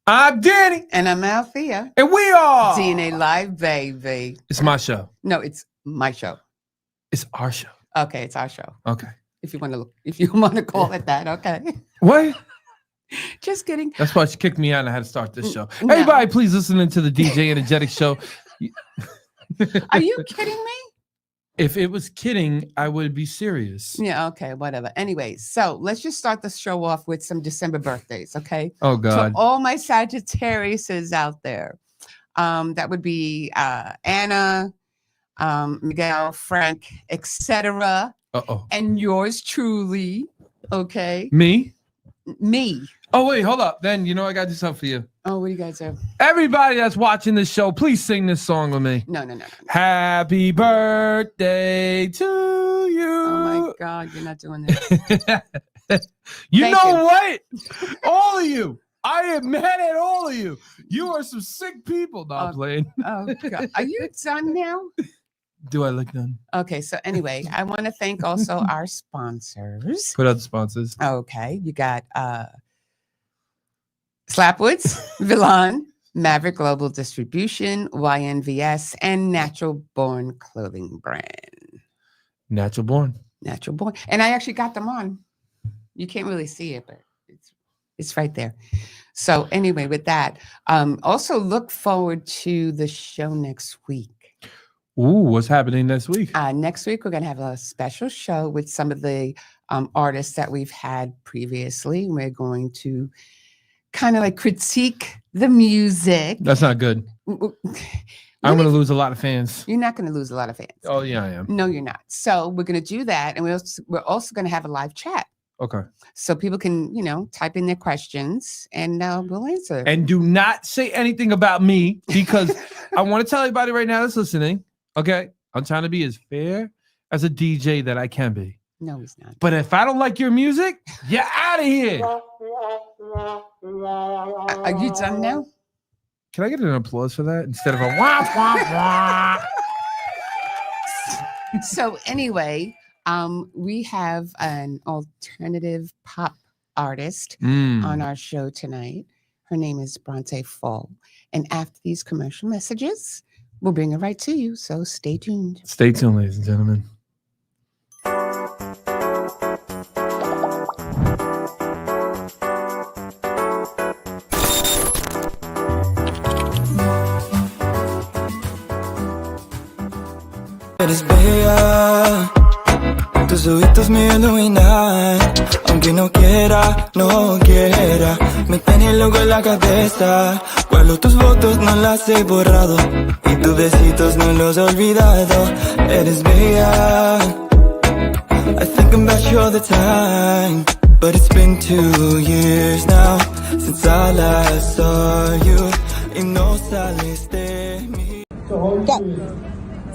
I'm Danny. And I'm Althea. And we are DNA Live, baby. It's my show. No, it's my show. It's our show. Okay, it's our show. Okay. If you want to call it that, okay. What? Just kidding. That's why she kicked me out and I had to start this show. No. Everybody, please listen to the DJ Energetic Show. Are you kidding me? If it was kidding, I would be serious. Yeah, okay, whatever. Anyway, so let's just start the show off with some December birthdays, okay? Oh, God. To all my Sagittariuses out there. That would be Anna, Miguel, Frank, etc. Uh-oh. And yours truly, okay? Me? Me. Oh, wait, hold up. Then, I got to do something for you. Oh, what do you guys do? Everybody that's watching this show, please sing this song with me. No. Happy birthday to you. Oh, my God, you're not doing this. You know what? All of you. I am mad at all of you. You are some sick people. Not playing. Oh, God. Are you done now? Do I look done? Okay, so anyway, I want to thank also our sponsors. Put out the sponsors. Okay, you got Slapwoods, Villan, Maverick Global Distribution, YNVS, and Natural Born Clothing Brand. Natural Born. And I actually got them on. You can't really see it, but it's right there. So anyway, with that, also look forward to the show next week. Ooh, what's happening next week? Next week, we're going to have a special show with some of the artists that we've had previously. We're going to kind of like critique the music. That's not good. I'm going to lose a lot of fans. You're not going to lose a lot of fans. Oh, yeah, I am. No, you're not. So we're going to do that. And we're also going to have a live chat. Okay. So people can, type in their questions and we'll answer. And do not say anything about me because I want to tell everybody right now that's listening. Okay, I'm trying to be as fair as a DJ that I can be. No, he's not. But if I don't like your music, you're out of here. Are you done now? Can I get an applause for that instead of a wah, wah, wah? So anyway, we have an alternative pop artist on our show tonight. Her name is Bronte Fall. And after these commercial messages, we'll bring it right to you, so stay tuned. Stay tuned, ladies and gentlemen. Eres bella, tus ojitos me iluminan, aunque no quiera, me tiene loco en la cabeza. Guardo tus fotos, no las he borrado, y tus besitos no los he olvidado. Eres bella, I think about you all the time, but it's been 2 years now since I last saw you, y no sales de mí.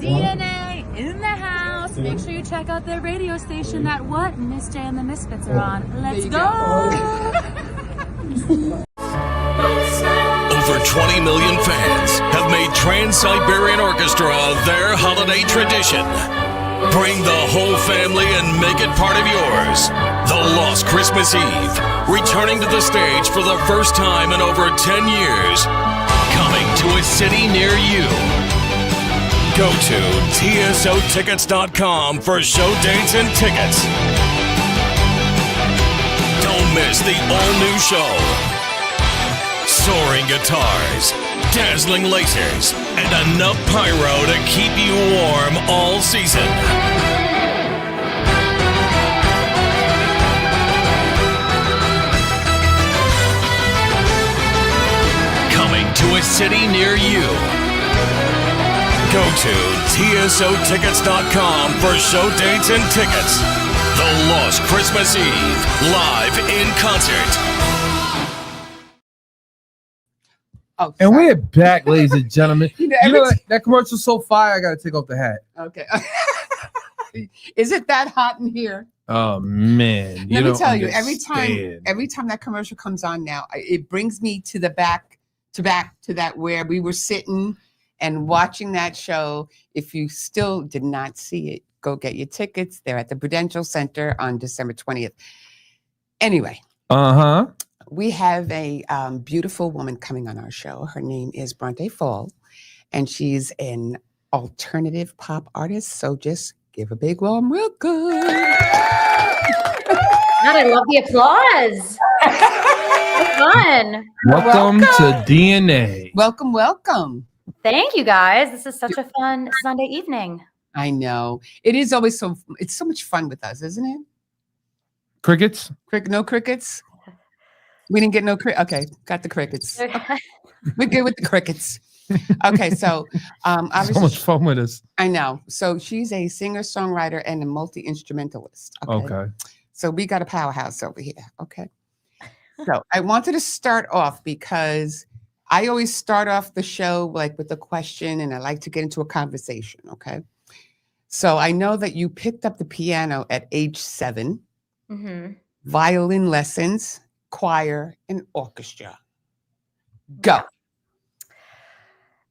DNA in the house. Make sure you check out their radio station that Miss J and the Misfits are on. Let's go. Over 20 million fans have made Trans-Siberian Orchestra their holiday tradition. Bring the whole family and make it part of yours. The Lost Christmas Eve, returning to the stage for the first time in over 10 years. Coming to a city near you. Go to tsotickets.com for show dates and tickets. Don't miss the all-new show. Soaring guitars, dazzling lasers, and enough pyro to keep you warm all season. Coming to a city near you. Go to tsotickets.com for show dates and tickets. The Lost Christmas Eve, live in concert. Oh, and we're back, ladies and gentlemen. That commercial's so fire, I got to take off the hat. Okay. Is it that hot in here? Oh, man. Let me tell you, every time that commercial comes on now, it brings me to the back to that where we were sitting And watching that show, if you still did not see it, go get your tickets. They're at the Prudential Center on December 20th. Anyway. We have a beautiful woman coming on our show. Her name is Bronte Fall, and she's an alternative pop artist. So just give a big warm welcome. God, I love the applause. Fun. Welcome to DNA. Welcome, welcome. Thank you, guys. This is such a fun Sunday evening. I know. It is always it's so much fun with us, isn't it? Crickets? No crickets? We didn't get no crickets. Okay, got the crickets. Okay. We're good with the crickets. Okay, so obviously, so much fun with us. I know. So she's a singer-songwriter and a multi-instrumentalist. Okay. So we got a powerhouse over here. Okay. So I wanted to start off because I always start off the show like with a question, and I like to get into a conversation. Okay. So I know that you picked up the piano at age 7, violin lessons, choir, and orchestra. Go.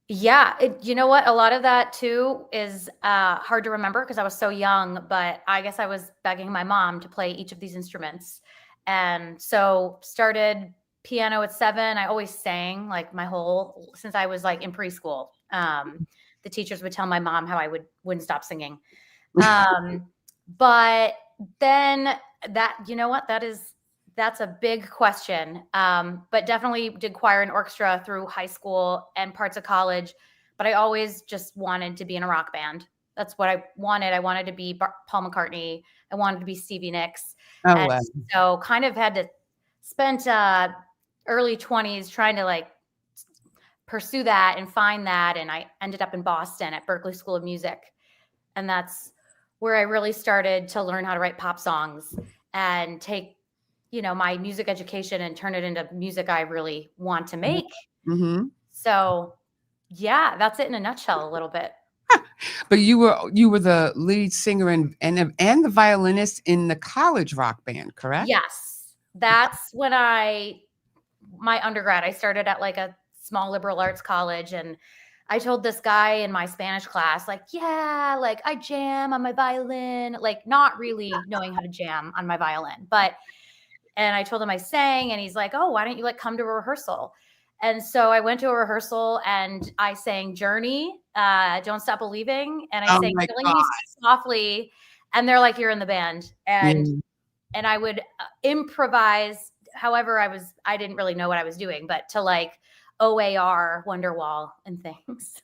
Yeah, you know what? A lot of that too is hard to remember because I was so young, but I guess I was begging my mom to play each of these instruments. And so started piano at 7. I always sang like since I was like in preschool. The teachers would tell my mom how I wouldn't stop singing. But then you know what? That's a big question. But definitely did choir and orchestra through high school and parts of college. But I always just wanted to be in a rock band. That's what I wanted. I wanted to be Paul McCartney. I wanted to be Stevie Nicks. Oh, and wow. so kind of had to spend early 20s trying to like pursue that and find that. And I ended up in Boston at Berklee School of Music. And that's where I really started to learn how to write pop songs and take, my music education and turn it into music I really want to make. Mm-hmm. So yeah, that's it in a nutshell a little bit. But you were the lead singer and the violinist in the college rock band, correct? Yes. That's when my undergrad, I started at like a small liberal arts college, and I told this guy in my Spanish class, like, yeah, like I jam on my violin, like not really knowing how to jam on my violin, and I told him I sang, and he's like, oh, why don't you like come to a rehearsal? And so I went to a rehearsal and I sang Journey, Don't Stop Believing. And I sang Killing Me Softly. And they're like, you're in the band. And I would improvise. However, I didn't really know what I was doing, but to like OAR, Wonderwall and things.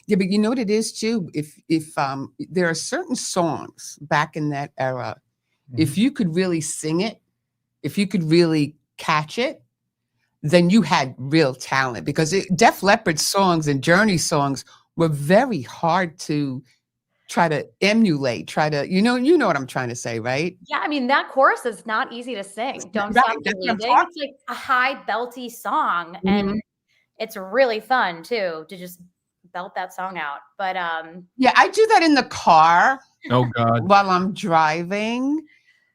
Yeah, but you know what it is too? If there are certain songs back in that era, if you could really sing it, if you could really catch it, then you had real talent, because Def Leppard songs and Journey songs were very hard to try to emulate, you know what I'm trying to say, right? Yeah, I mean, that chorus is not easy to sing. Don't Stop Believing. It's like a high belty song, and it's really fun too to just belt that song out. But yeah, I do that in the car. Oh God. While I'm driving.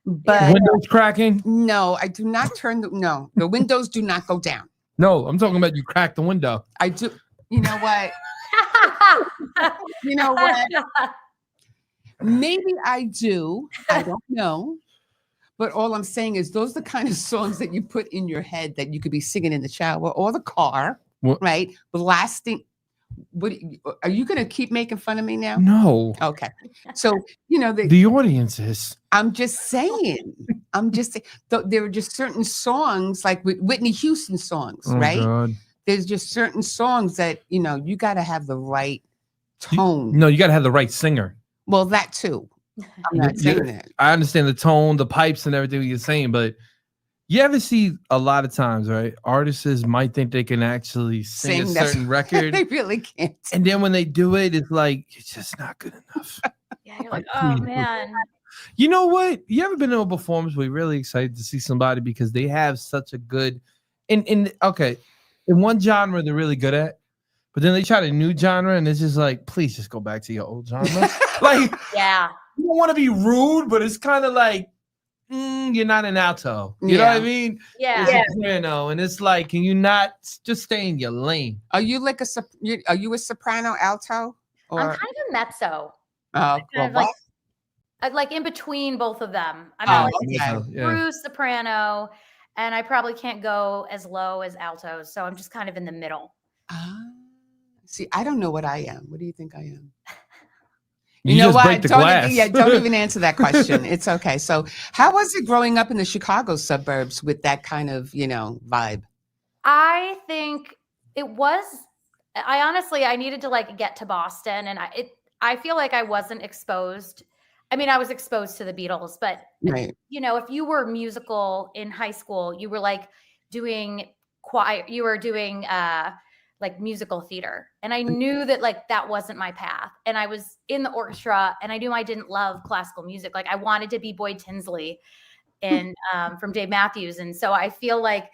But windows cracking? No, I do not the windows do not go down. No, I'm talking about you crack the window. I do. You know what? You know what? Maybe I do. I don't know. But all I'm saying is those are the kind of songs that you put in your head that you could be singing in the shower or the car, right? Blasting. What are you going to keep making fun of me now? No. Okay. So, the audience is. I'm just saying. There are just certain songs like with Whitney Houston songs, right? God. There's just certain songs that, you got to have the right tone. You got to have the right singer. Well, that too. I'm not saying that. I understand the tone, the pipes and everything you're saying, but you ever see a lot of times, right? Artists might think they can actually sing a certain record. They really can't. And then when they do it, it's like, it's just not good enough. Yeah, you're like, oh man. You know what? You ever been to a performance where you're really excited to see somebody because they have such a good, in one genre they're really good at, but then they try a new genre and it's just like, please just go back to your old genre. Like, yeah. You don't want to be rude, but it's kind of like, you're not an alto. You know what I mean? Yeah. It's a soprano, and it's like, can you not just stay in your lane? Are you like are you a soprano, alto, or I'm kind of a mezzo. kind Kind of like in between both of them. I'm not like true soprano, and I probably can't go as low as altos, so I'm just kind of in the middle. See, I don't know what I am. What do you think I am? You know what? Break the glass. Don't even answer that question. It's okay. So, how was it growing up in the Chicago suburbs with that kind of, vibe? I think it was. I honestly, I needed to like get to Boston, and I feel like I wasn't exposed. I mean, I was exposed to the Beatles, but right. If you were musical in high school, you were like doing choir, you were doing like musical theater. And I knew that like that wasn't my path. And I was in the orchestra, and I knew I didn't love classical music. Like I wanted to be Boyd Tinsley and from Dave Matthews. And so I feel like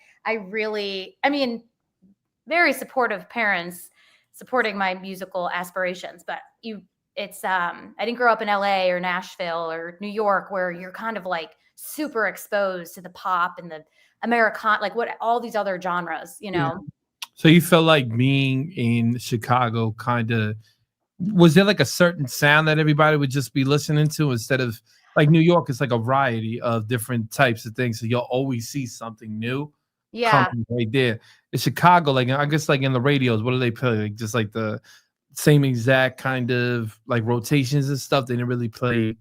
very supportive parents supporting my musical aspirations, but I didn't grow up in LA or Nashville or New York, where you're kind of like super exposed to the pop and the Americana, like all these other genres, Yeah. So you felt like being in Chicago was there like a certain sound that everybody would just be listening to instead of like New York? It's like a variety of different types of things. So you'll always see something new. Yeah. Right there. In Chicago, like I guess like in the radios, what do they play? Like just like the same exact kind of like rotations and stuff. They didn't really play.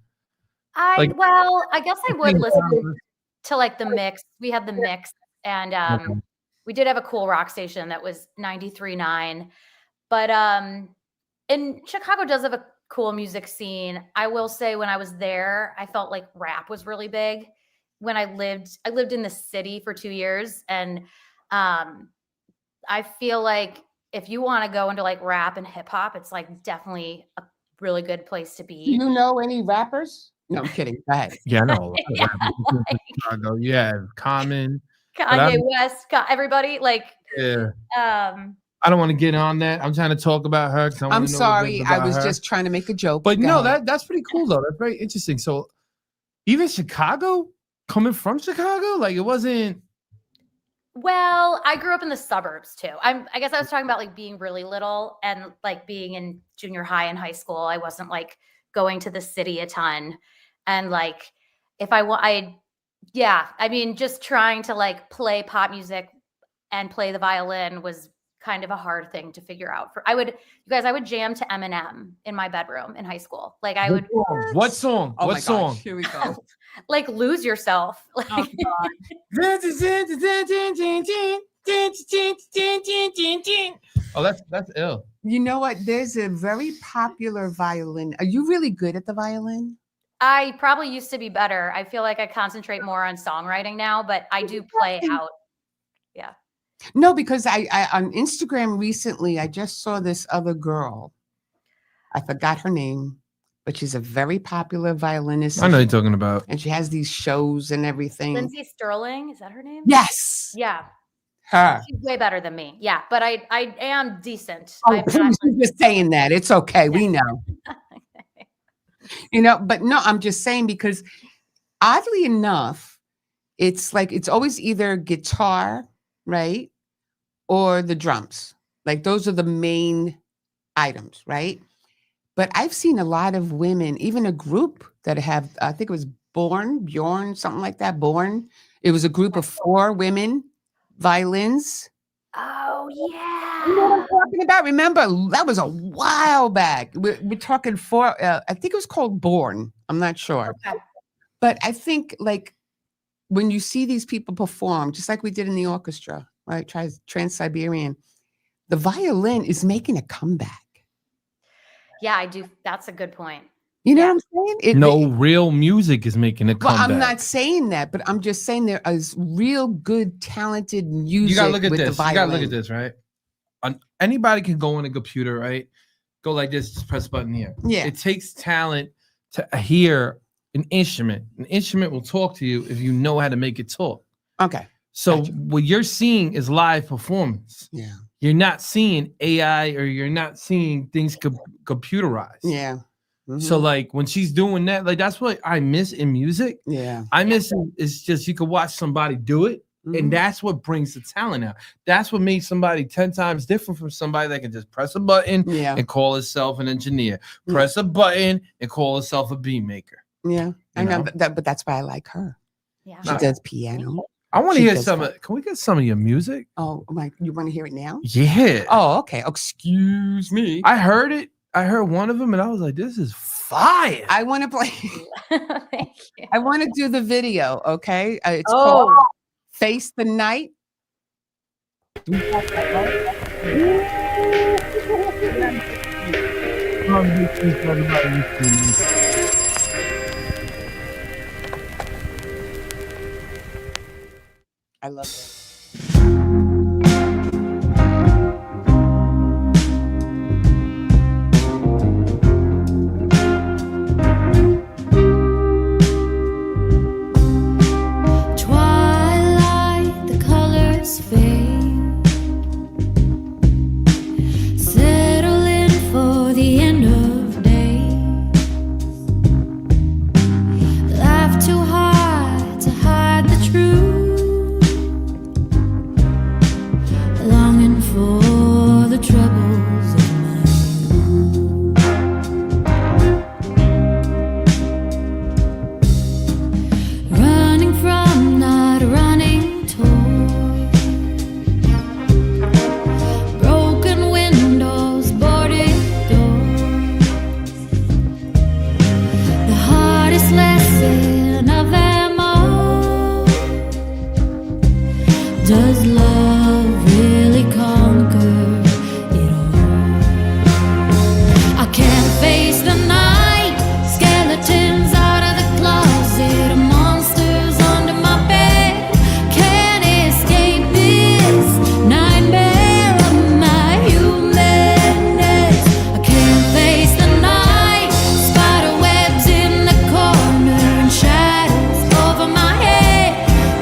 I guess I would listen to like the mix. We had the mix, and we did have a cool rock station that was 93.9. But and Chicago does have a cool music scene. I will say when I was there, I felt like rap was really big. When I lived in the city for 2 years, and I feel like if you want to go into like rap and hip hop, it's like definitely a really good place to be. Do you know any rappers? No, I'm kidding. Go ahead. Yeah, I know. Chicago. Yeah, Common, Kanye West, everybody. Like, yeah. I don't want to get on that. I'm trying to talk about her. I'm sorry. I was just trying to make a joke. But no, that's pretty cool though. That's very interesting. So even Chicago, coming from Chicago, like it wasn't. Well, I grew up in the suburbs too. I guess I was talking about like being really little and like being in junior high and high school. I wasn't like going to the city a ton. And like if I mean, just trying to like play pop music and play the violin was kind of a hard thing to figure out. I would jam to Eminem in my bedroom in high school. Like I would. What song? Oh what song? Gosh, here we go. Like Lose Yourself. Like, oh that's ill. You know what? There's a very popular violin. Are you really good at the violin? I probably used to be better. I feel like I concentrate more on songwriting now, but I do play out. Yeah. No, because I on Instagram recently, I just saw this other girl. I forgot her name, but she's a very popular violinist. I know you're talking about. And she has these shows and everything. Lindsay Sterling, is that her name? Yes. Yeah. Her. She's way better than me. Yeah, but I am decent. Oh, please, you're just saying that. It's okay. Yeah. We know. But no, I'm just saying because oddly enough, it's like it's always either guitar, right? Or the drums. Like those are the main items, right? But I've seen a lot of women, even a group that have, I think it was Bjorn, something like that. Born. It was a group of 4 women, violins. Oh, yeah. You know what I'm talking about? Remember, that was a while back. We're talking 4, I think it was called Born. I'm not sure. Okay. But I think like when you see these people perform, just like we did in the orchestra, right? Trans-Siberian, the violin is making a comeback. Yeah, I do. That's a good point. You know what I'm saying? Real music is making a comeback. Well, I'm not saying that, but I'm just saying there is real good, talented music. You gotta look at with this. The violin. You gotta look at this, right? Anybody can go on a computer, right? Go like this, just press button here. Yeah. It takes talent to hear an instrument. An instrument will talk to you if you know how to make it talk. Okay. So what you're seeing is live performance. Yeah. You're not seeing AI or you're not seeing things computerized. Yeah. So like when she's doing that, like that's what I miss in music. Yeah. I miss it. It's just you could watch somebody do it. And that's what brings the talent out. That's what makes somebody 10 times different from somebody that can just press a button and call himself an engineer. Press a button and call himself a beat maker. Yeah. I know that, but that's why I like her. Yeah. She does piano. I want to hear some of, can we get some of your music? Oh, my, you want to hear it now? Yeah. Oh, okay. Excuse me. I heard it. I heard one of them and I was like, this is fire. I want to play. Thank you. I want to do the video. Okay. It's called Face the Night. I love it. Twilight, the colors fade. Settle in for the end of days. Laugh too hard to hide the truth. Longing for the troubles of my youth. Running from not running toward. Broken windows, boarded doors. The hardest lesson of them all. Does love really conquer it all? I can't face the night. Skeletons out of the closet, monsters under my bed. Can't escape this nightmare of my humanness. I can't face the night. Spider webs in the corner and shadows over my head.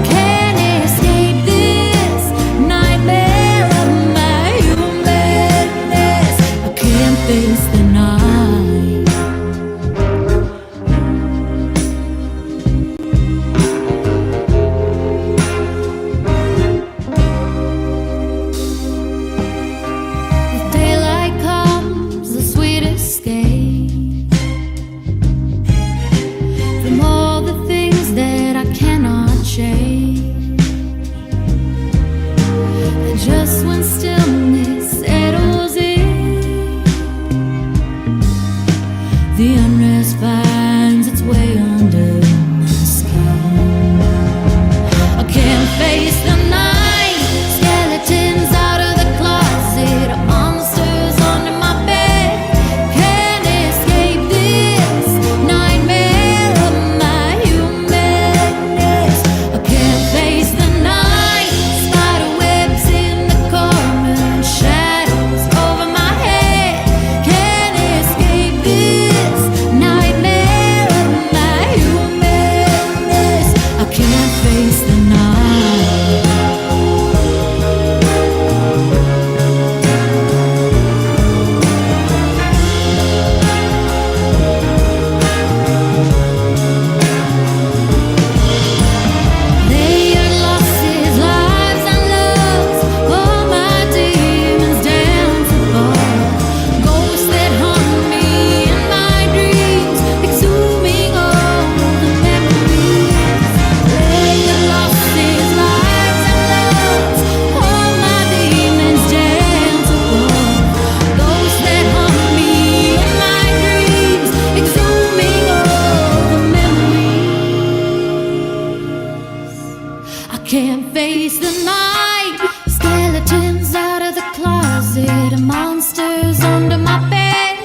Can't escape this nightmare of my humanness. I can't face the night. With daylight comes the sweet escape from all the things that I cannot change. And just when stillness settles in, the unrest finds its way under my skin. I can't face the night. Skeletons out of the closet, monsters under my bed. Can't escape this nightmare of my humanness. I can't face the night. Spider webs in the corner, shadows over my head. Can't escape this nightmare of my humanness. I can't face the night. Layered losses, lives and loves, all my demons dance above. Ghosts that haunt me in my dreams, exhuming all the memories. Layered losses, lives and loves, all my demons dance above. Ghosts that haunt me in my dreams, exhuming all the memories. I can't face the night. Skeletons out of the closet, monsters under my bed.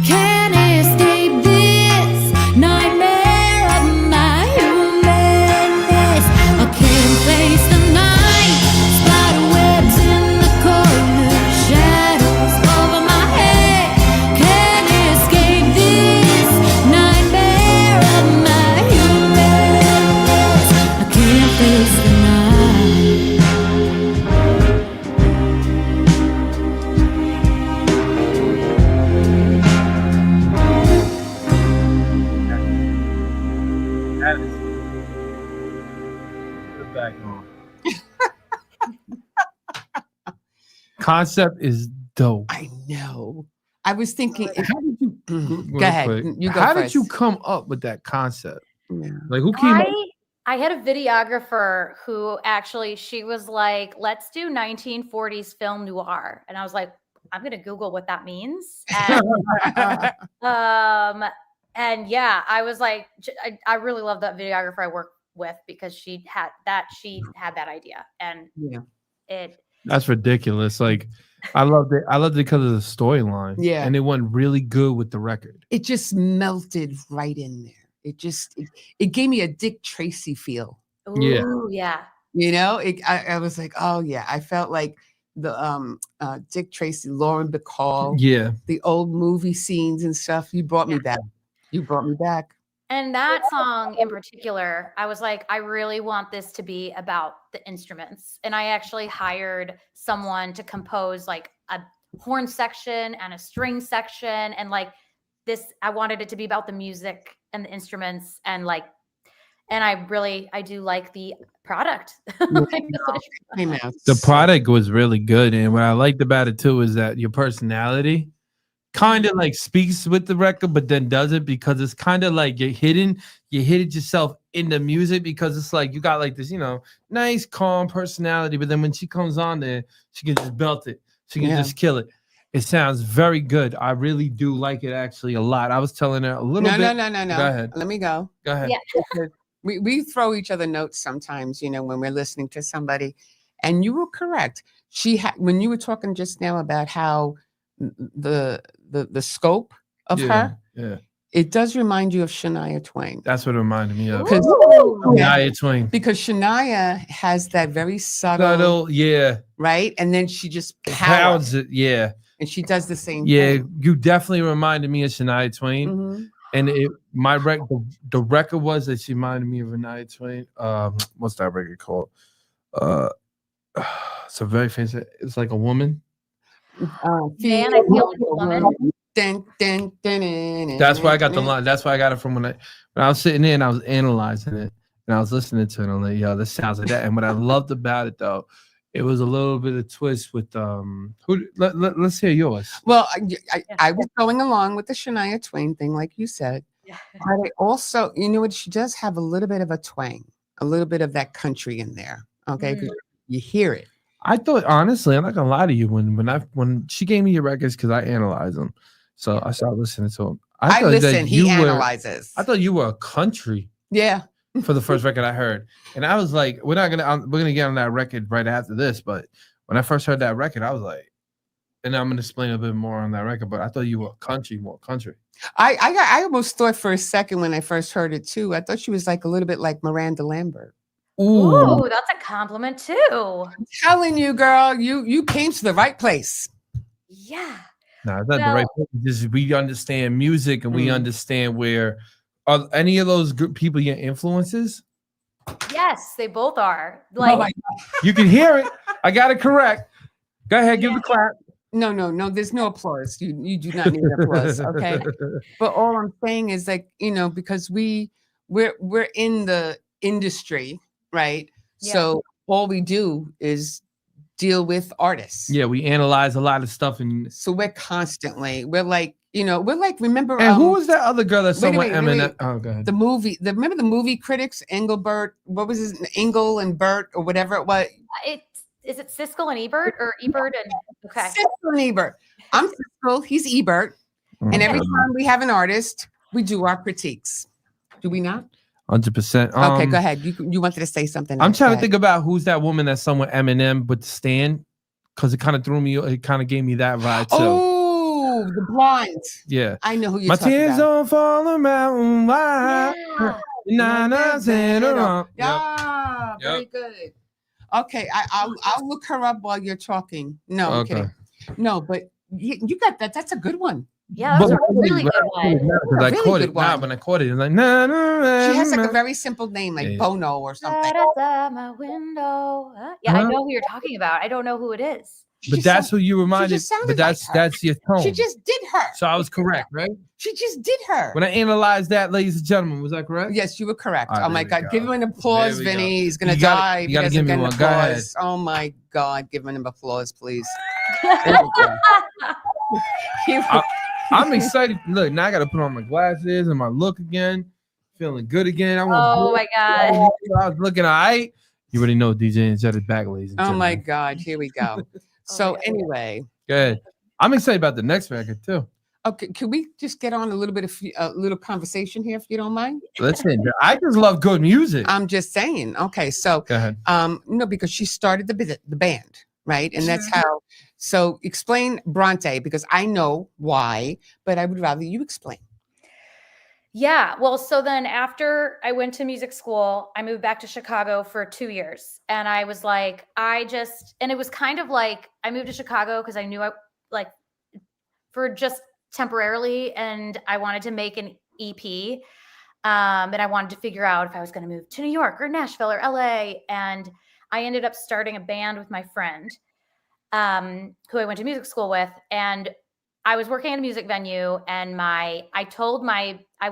Can't escape this nightmare of my humanness. I can't face the night. Spider webs in the corner, shadows over my head. Can't escape this nightmare of my humanness. I can't face the night. concept is dope. I know. I was thinking. How did you Go ahead. quick, You go how first. did you come up with that concept? Yeah. Like who came up? I had a videographer who actually, she was like, let's do 1940s film noir. And I was like, I'm going to Google what that means. And yeah, I was like, I really love that videographer I work with because she had that idea. And that's ridiculous. Like I loved it. I loved it because of the storyline. Yeah. And it went really good with the record. It just melted right in there. It gave me a Dick Tracy feel. Ooh, yeah. You know, I was like, oh yeah. I felt like the Dick Tracy, Lauren Bacall, the old movie scenes and stuff. You brought me back. You brought me back. And that song in particular, I was like, I really want this to be about the instruments. And I actually hired someone to compose like a horn section and a string section. And like this, I wanted it to be about the music and the instruments and like, and I do like the product. The product was really good. And what I liked about it too is that your personality kind of like speaks with the record, but then doesn't, because it's kind of like you hid yourself in the music, because it's like you got like this, you know, nice, calm personality. But then when she comes on there, she can just belt it. She can just kill it. It sounds very good. I really do like it actually a lot. I was telling her a little bit. No. Go ahead. Let me go. Go ahead. Yeah. We throw each other notes sometimes, you know, when we're listening to somebody. And you were correct. When you were talking just now about how the scope of her, it does remind you of Shania Twain. That's what it reminded me of. Shania Twain. Because Shania has that very subtle, right? And then she just pounds it, and she does the same thing. You definitely reminded me of Shania Twain. Mm-hmm. And the record was that she reminded me of Shania Twain. What's that record called? It's a very famous. It's like a woman. Man, I feel like a woman. That's where I got the line. That's where I got it from when I was sitting there and I was analyzing it and I was listening to it. And I'm like, yo, this sounds like that. And what I loved about it though, it was a little bit of twist with let's hear yours. Well, I was going along with the Shania Twain thing, like you said. Yeah. But I also, you know what, she does have a little bit of a twang, a little bit of that country in there. Okay, because you hear it. I thought, honestly, I'm not gonna lie to you, when she gave me your records, because I analyze them, so I started listening to them. I listen. He analyzes. I thought you were a country. Yeah. For the first record I heard, and I was like, we're gonna get on that record right after this. But when I first heard that record, I was like, and I'm gonna explain a bit more on that record. But I thought you were more country. I almost thought for a second when I first heard it too. I thought she was like a little bit like Miranda Lambert. Ooh, that's a compliment too. I'm telling you, girl, you came to the right place. Yeah. No, it's not the right place. Just we understand music and we understand where. Are any of those people your influences? Yes, they both are. Like you can hear it. I got it correct. Go ahead, give a clap. No. There's no applause. You do not need applause. Okay. But all I'm saying is like, you know, because we're in the industry, right? Yeah. So all we do is deal with artists. Yeah, we analyze a lot of stuff, and so we're like, you know, remember. And who was that other girl that someone Eminem? Oh, go ahead. Remember the movie critics, Engelbert? What was his Engel and Bert or whatever it was? Is it Siskel and Ebert or Ebert and okay? Siskel and Ebert. I'm Siskel. He's Ebert. And every time we have an artist, we do our critiques. Do we not? 100%. Okay, go ahead. You wanted to say something. I'm trying to think about who's that woman that's somewhat Eminem, but Stan, because it kind of threw me. It kind of gave me that vibe too. Oh, the blonde. Yeah, I know who you're talking about. My tears don't fall around. Yeah, very good. Okay, I'll look her up while you're talking. No, I'm kidding. No, but you got that. That's a good one. Yeah, that's a really good one. I caught it now. When I caught it, it's like she has like a very simple name, like Bono or something. My window. Yeah, I know who you're talking about. I don't know who it is. But that's who you reminded. But that's your tone. She just did her. So I was correct, right? She just did her. When I analyzed that, ladies and gentlemen, was that correct? Yes, you were correct. Oh my God. Give him an applause, Vinny. He's gonna die. You gotta give me one. Go ahead. Oh my God. Give him an applause, please. I'm excited. Look, now I got to put on my glasses and my look again. Feeling good again. Oh my God. I was looking all right. You already know DJ and Jet is back, ladies and Oh gentlemen. my God, here we go. So anyway, Good. I'm excited about the next record too. okay, can we just get on a little bit of a little conversation here, if you don't mind? Listen, I just love good music. I'm just saying. Okay, so Go ahead. no, because she started the band, right? And that's how. So explain Bronte, because I know why, but I would rather you explain. Yeah. Well, so then after I went to music school, I moved back to Chicago for 2 years. And I was like, and it was kind of like I moved to Chicago because I knew for just temporarily, and I wanted to make an EP. And I wanted to figure out if I was going to move to New York or Nashville or LA. And I ended up starting a band with my friend, who I went to music school with. And I was working at a music venue, and I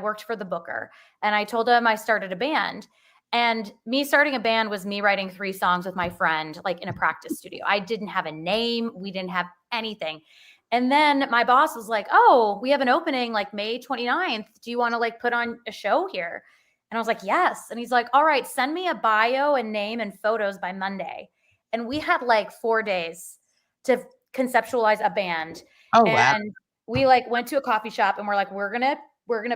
worked for the booker, and I told him I started a band. And me starting a band was me writing 3 songs with my friend, like in a practice studio. I didn't have a name. We didn't have anything. And then my boss was like, oh, we have an opening like May 29th. Do you want to like put on a show here? And I was like, yes. And he's like, all right, send me a bio and name and photos by Monday. And we had like 4 days to conceptualize a band. Oh, wow. And we like went to a coffee shop, and we're like, we're gonna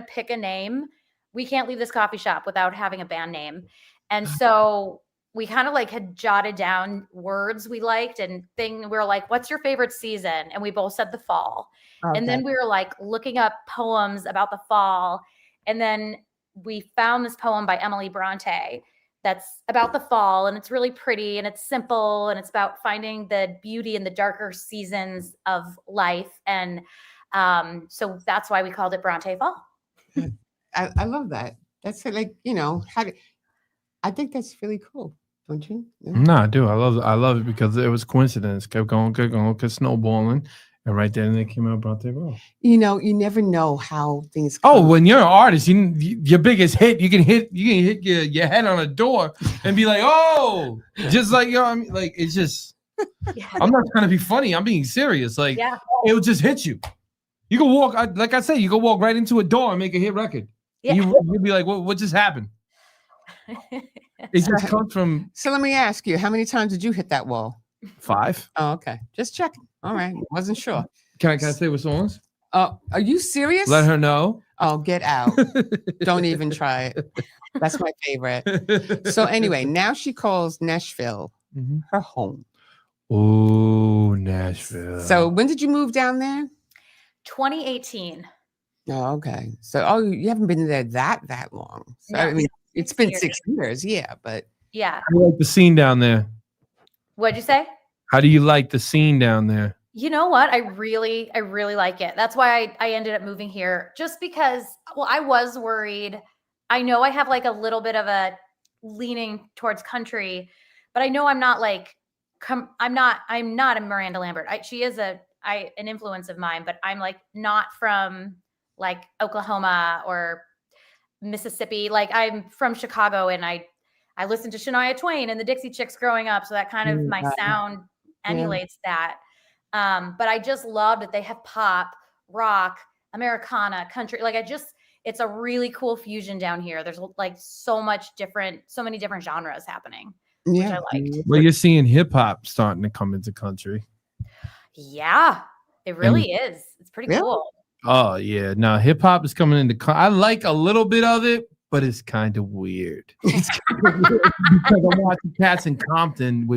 pick a name. We can't leave this coffee shop without having a band name. And so we kind of like had jotted down words we liked and we were like, what's your favorite season? And we both said the fall. Okay. And then we were like looking up poems about the fall. And then we found this poem by Emily Bronte that's about the fall, and it's really pretty, and it's simple, and it's about finding the beauty in the darker seasons of life. And so that's why we called it Bronte Fall. I love that. That's like, I think that's really cool, don't you? Yeah. No, I do. I love it because it was coincidence. Kept going, kept snowballing. And right then they came out Bronte Fall. You never know how things come. Oh, when you're an artist, your biggest hit, you can hit your head on a door and be like, oh, just like, I mean, like, it's just, I'm not trying to be funny. I'm being serious. Like, it'll just hit you. You can walk, like I said, you can walk right into a door and make a hit record. Yeah. You'll be like, what just happened? It just comes from. So let me ask you, how many times did you hit that wall? 5. Oh, okay. Just checking. All right. Wasn't sure. Can I say what songs? Are you serious? Let her know. Oh, get out. Don't even try it. That's my favorite. So anyway, now she calls Nashville her home. Oh, Nashville. So when did you move down there? 2018. Oh, okay. So, you haven't been there that long. So, no, I mean, it's been 6 years. Yeah, but. Yeah. How do you like the scene down there? What'd you say? How do you like the scene down there? You know what? I really like it. That's why I ended up moving here, just because, well, I was worried. I know I have like a little bit of a leaning towards country, but I know I'm not like, I'm not a Miranda Lambert. She is an influence of mine, but I'm like not from like Oklahoma or Mississippi. Like I'm from Chicago, and I listened to Shania Twain and the Dixie Chicks growing up. So that kind of my sound emulates that. But I just love that they have pop, rock, Americana, country. Like it's a really cool fusion down here. There's like so many different genres happening, which I liked. Well, you're seeing hip hop starting to come into country. Yeah, it really is. It's pretty cool. Oh yeah. Now hip hop is coming into I like a little bit of it, but it's kind of weird. It's kind of weird because I'm watching cats in Compton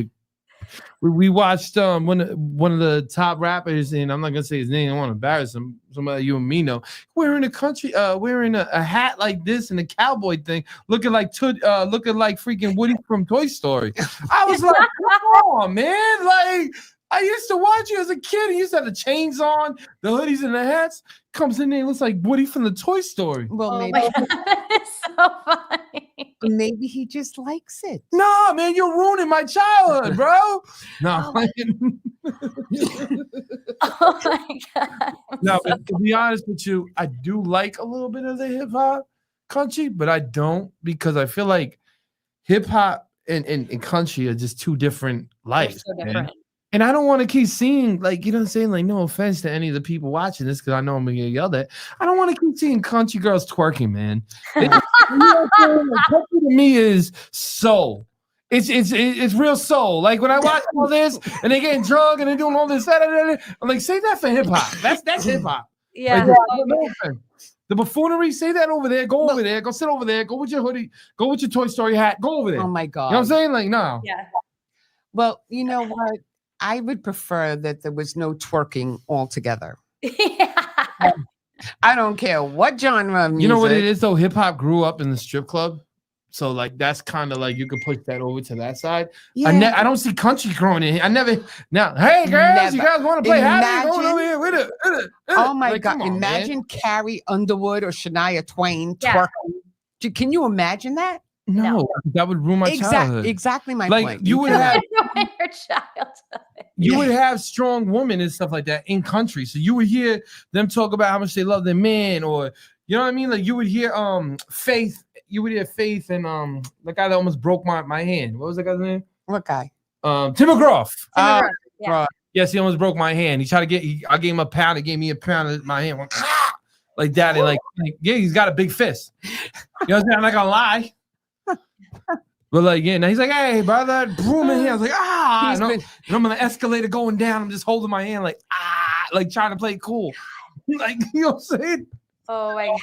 we watched one of the top rappers, and I'm not gonna say his name, I want to embarrass him. Somebody you and me know, wearing a hat like this and a cowboy thing, looking like freaking Woody from Toy Story. I was like, come on, man! Like I used to watch you as a kid. He used to have the chains on, the hoodies and the hats. Comes in there and looks like Woody from the Toy Story. Well, maybe it's so funny. Maybe he just likes it. No, man, you're ruining my childhood, bro. No. Oh my God. No, but to be honest with you, I do like a little bit of the hip hop country, but I don't, because I feel like hip hop and country are just two different lives. So different. And I don't want to keep seeing, like, you know what I'm saying? Like, no offense to any of the people watching this, because I know I'm going to get yelled at. I don't want to keep seeing country girls twerking, man. You know what I'm saying? Like, country to me is soul. It's real soul. Like, when I watch all this and they getting drunk and they're doing all this, I'm like, save that for hip hop. That's hip hop. Yeah. Like, no offense. The buffoonery, say that over there. Go over there. Go sit over there. Go with your hoodie. Go with your Toy Story hat. Go over there. Oh my God. You know what I'm saying? Like, no. Yeah. Well, you know what? I would prefer that there was no twerking altogether. Yeah. I don't care what genre of music. You know what it is though? Hip hop grew up in the strip club. So like that's kind of like you could push that over to that side. Yeah. I don't see country growing in here. I never now. Hey girls, you guys want to play happy? Going over here with it. Oh my Like, God! come on, Imagine man. Carrie Underwood or Shania Twain Yeah. twerking. Can you imagine that? No, that would ruin my childhood. Exactly my Like point. you would have, Ruin your childhood. you would have strong women and stuff like that in country. So you would hear them talk about how much they love their man, or you know what I mean. Like you would hear Faith. You would hear Faith and the guy that almost broke my hand. What was that guy's name? What guy? Tim McGraw. Yeah. Right. Yes, he almost broke my hand. He tried to get. I gave him a pound. He gave me a pound of my hand. Went, like that. And like, yeah, he's got a big fist. You know what I'm saying? I'm not gonna lie. But like, yeah, now he's like, hey, brother, boom in here. I was like, and I'm on the escalator going down. I'm just holding my hand, like, like trying to play it cool. Like, you know what I'm saying? Oh my God.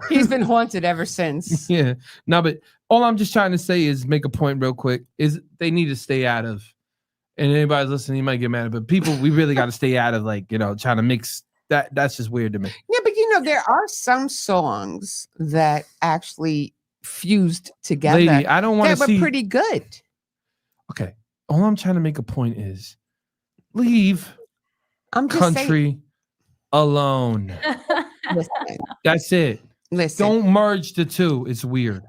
He's been haunted ever since. Yeah. No, but all I'm just trying to say is make a point real quick is they need to stay out of, and anybody's listening, you might get mad, but people, we really got to stay out of like, you know, trying to mix that. That's just weird to me. Yeah, but you know, there are some songs that actually fused together. Lady, I don't want to that see. were pretty good. Okay. All I'm trying to make a point is leave I'm just country alone. saying, That's it. listen. Don't merge the two. It's weird.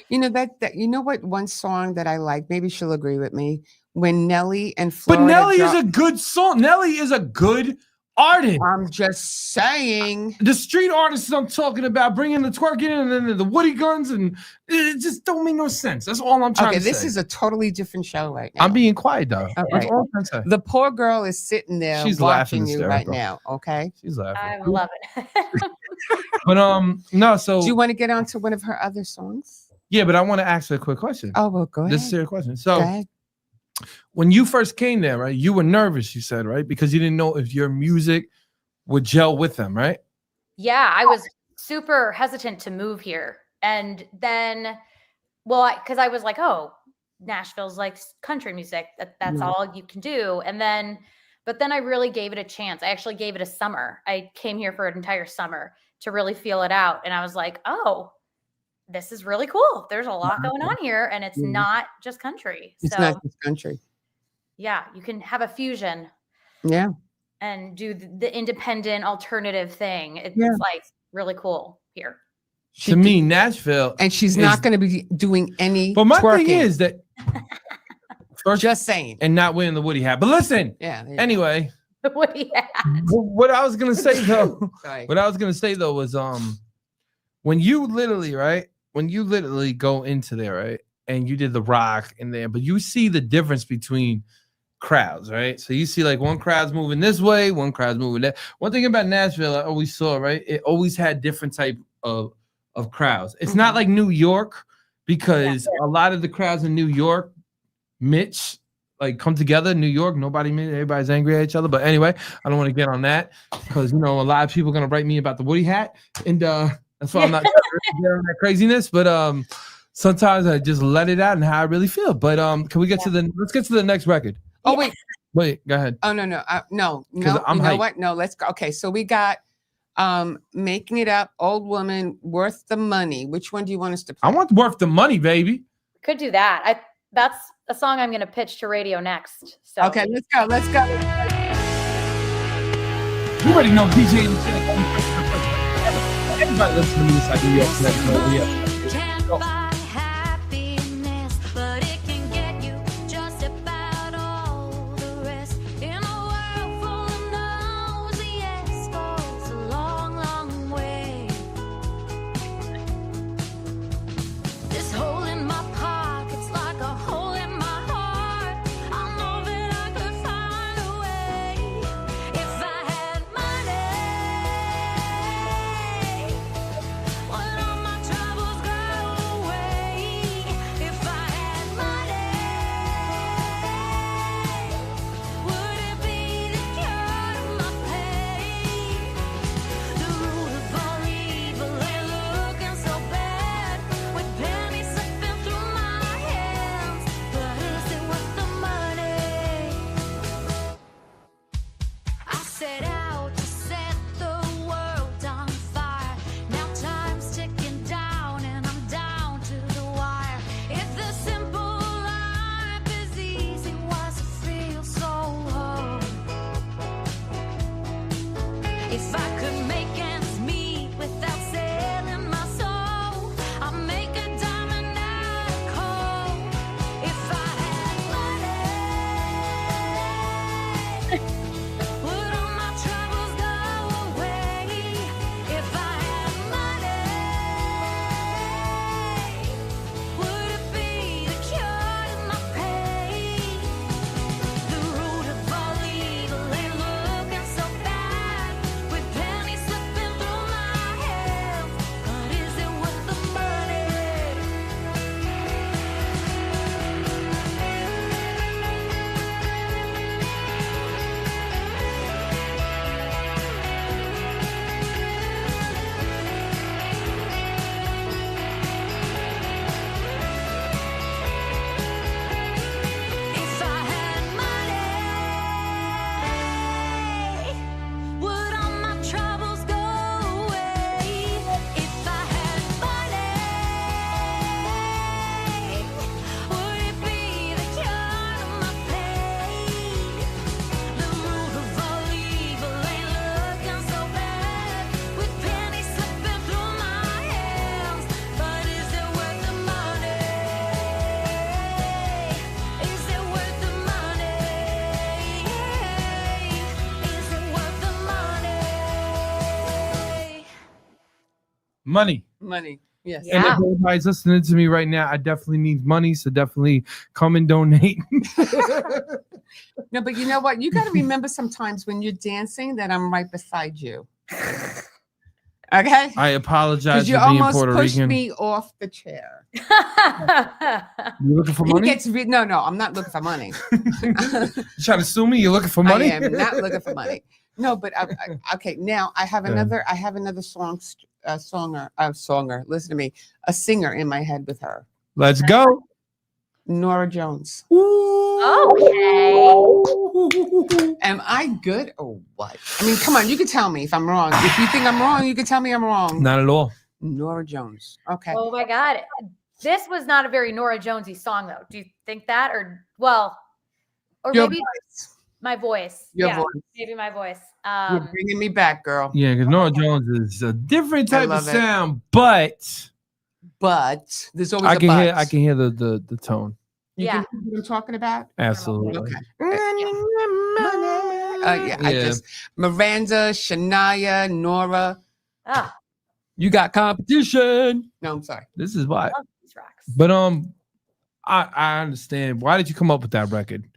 You know that you know what one song that I like, maybe she'll agree with me, when Nelly and Florida But Nelly is a good song. Nelly is a good artist. I'm just saying. The street artists I'm talking about, bringing the twerking in and then the Woody guns, and it just don't make no sense. That's all I'm trying Okay, to say. this is a totally different show right now. I'm being quiet though. That's right. all I'm trying to say. The poor girl is sitting there She's laughing watching you right hysterical. now. Okay. She's laughing. I love it. But no, so Do you want to get on to one of her other songs? yeah, but I want to ask her a quick question. Oh well, go ahead. This is a serious question. Go So ahead. when you first came there, right, you were nervous, you said, right? Because you didn't know if your music would gel with them, right? Yeah, I was super hesitant to move here. And then, well, because I was like, oh, Nashville's like country music. That's Yeah. all you can do. And then, but then I really gave it a chance. I actually gave it a summer. I came here for an entire summer to really feel it out. And I was like, oh, this is really cool. There's a lot going on here. And it's Mhm. not just country. It's So not just country. yeah, you can have a fusion Yeah. and do the independent alternative thing. It's Yeah. like really cool here. To me, Nashville, And she's not going to be doing any but my twerking. thing is that first, Just saying. and not wearing the Woody hat. But listen, Yeah. there you anyway, What do you have? what I was gonna say though, go. Sorry. what I was gonna say though was when you literally go into there, right, and you did the rock in there, but you see the difference between crowds, right? So you see like one crowd's moving this way, one crowd's moving that. One thing about Nashville I always saw, right, it always had different type of crowds. It's not like New York, because a lot of the crowds in New York, Mitch, like come together. New York, everybody's angry at each other. But anyway, I don't want to get on that because you know a lot of people are gonna write me about the Woody hat, and that's why I'm not getting on that craziness. But sometimes I just let it out and how I really feel. But can we get to let's get to the next record. Oh, Wait, go ahead. Oh, no. No. I'm You know hyped. what? No, let's go. Okay. So we got Making It Up, Old Woman, Worth the Money. Which one do you want us to play? I want worth the money, baby. Could do that. That's a song I'm going to pitch to radio next. So Okay, let's go. Let's go. You already know DJ. Everybody listen to me. It's like New York. Can't buy happiness, but it can get you just about all the rest. In a world full of no's, the yes goes a long, long way. This hole in my pocket's like a hole in my heart. I know that I could find If I could make ends meet without selling my soul, I'll make a diamond out of coal. If I had money, would all my troubles go away? If I had money, would it be the cure to my pain? The root of all evil ain't looking so bad, with pennies slipping through my hands. But is it worth the money? If I had money, would all my troubles go away? If I had money, would it be the cure to my pain? The root of all evil ain't looking so bad, with pennies slipping through my hands. But is it worth the money? Is it worth the money? Is it worth the money? Money. Money. Yes. And Yeah. if everybody's listening to me right now, I definitely need money. So definitely come and donate. No, but you know what? You got to remember sometimes when you're dancing that I'm right beside you. Okay? I apologize Because you for being almost Puerto pushed Rican. me off the chair. You looking for He money? gets no, I'm not looking for money. You trying to sue me? You looking for money? I am not looking for money. No, but okay. Now I have another. I have another songer. Listen to me. A singer in my head with her. Let's go. Nora Jones. Okay. Am I good or what? I mean, come on. You can tell me if I'm wrong. If you think I'm wrong, you can tell me I'm wrong. Not at all. Nora Jones. Okay. Oh my God. This was not a very Nora Jonesy song, though. Do you think that? Or Your maybe voice. my voice. Your Yeah, voice. maybe my voice. You're bringing me back, girl. Yeah, because Nora Jones is a different I type of love it. sound, but But there's always I a can but. hear the tone. You Yeah. can hear what I'm talking about? Absolutely. Okay. I just Miranda, Shania, Nora. Ah, You got competition. No, I'm sorry. This is why. I love these rocks. But I understand. Why did you come up with that record?